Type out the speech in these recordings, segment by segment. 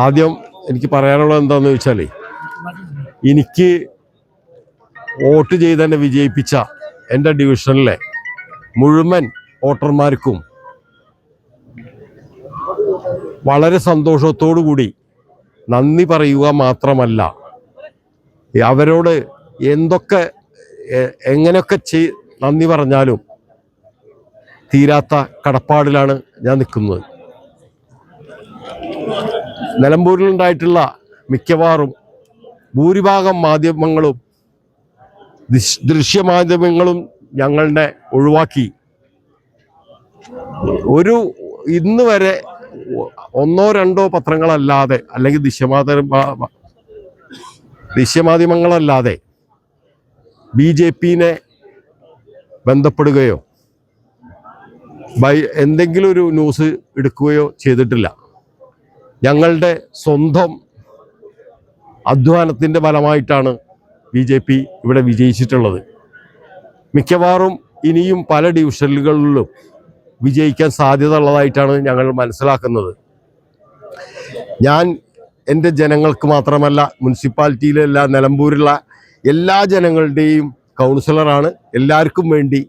ആദ്യം എനിക്ക് പറയാനുള്ളത് എന്താണെന്ന് വെച്ചാൽ, എനിക്ക് വോട്ട് ചെയ്ത് തന്നെ വിജയിപ്പിച്ച എൻ്റെ ഡിവിഷനിലെ മുഴുവൻ വോട്ടർമാർക്കും വളരെ സന്തോഷത്തോടു കൂടി നന്ദി പറയുക മാത്രമല്ല, അവരോട് എങ്ങനെയൊക്കെ നന്ദി പറഞ്ഞാലും തീരാത്ത കടപ്പാടിലാണ് ഞാൻ നിൽക്കുന്നത്. നിലമ്പൂരിലുണ്ടായിട്ടുള്ള മിക്കവാറും ഭൂരിഭാഗം മാധ്യമങ്ങളും ദൃശ്യമാധ്യമങ്ങളും ഞങ്ങളുടെ ഒഴിവാക്കി ഇന്ന് വരെ ഒന്നോ രണ്ടോ പത്രങ്ങളല്ലാതെ അല്ലെങ്കിൽ ദൃശ്യമാധ്യമങ്ങളല്ലാതെ BJPനെ ബന്ധപ്പെടുകയോ എന്തെങ്കിലും ഒരു ന്യൂസ് എടുക്കുകയോ ചെയ്തിട്ടില്ല. ഞങ്ങളുടെ സ്വന്തം അധ്വാനത്തിൻ്റെ ഫലമായിട്ടാണ് BJP ഇവിടെ വിജയിച്ചിട്ടുള്ളത്. മിക്കവാറും ഇനിയും പല ഡിവിഷനുകളിലും വിജയിക്കാൻ സാധ്യത ഉള്ളതായിട്ടാണ് ഞങ്ങൾ മനസ്സിലാക്കുന്നത്. ഞാൻ എൻ്റെ ജനങ്ങൾക്ക് മാത്രമല്ല, മുനിസിപ്പാലിറ്റിയിലെ നിലമ്പൂരിലുള്ള എല്ലാ ജനങ്ങളുടെയും കൗൺസിലറാണ്. എല്ലാവർക്കും വേണ്ടി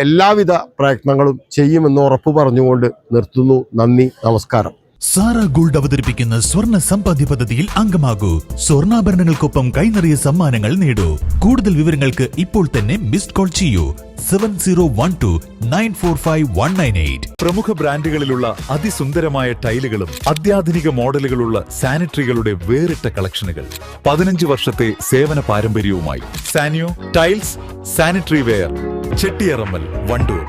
എല്ലാവിധ പ്രയത്നങ്ങളും ചെയ്യുമെന്ന് ഉറപ്പു പറഞ്ഞുകൊണ്ട് നിർത്തുന്നു. നന്ദി, നമസ്കാരം. സാറ ഗോൾഡ് അവതരിപ്പിക്കുന്ന സ്വർണ്ണ സമ്പാദ്യ പദ്ധതിയിൽ അംഗമാകൂ. സ്വർണ്ണാഭരണങ്ങൾക്കൊപ്പം കൈനിറിയ സമ്മാനങ്ങൾ നേടൂ. കൂടുതൽ വിവരങ്ങൾക്ക് ഇപ്പോൾ തന്നെ മിസ്ഡ് കോൾ ചെയ്യൂ 7012945198. പ്രമുഖ ബ്രാൻഡുകളിലുള്ള അതിസുന്ദരമായ ടൈലുകളും അത്യാധുനിക മോഡലുകളുള്ള സാനിറ്ററികളുടെ വേറിട്ട കളക്ഷനുകൾ 15 വർഷത്തെ സേവന പാരമ്പര്യവുമായി Saniyo tiles sanitary ware, Chettiyarammal, Wandoor.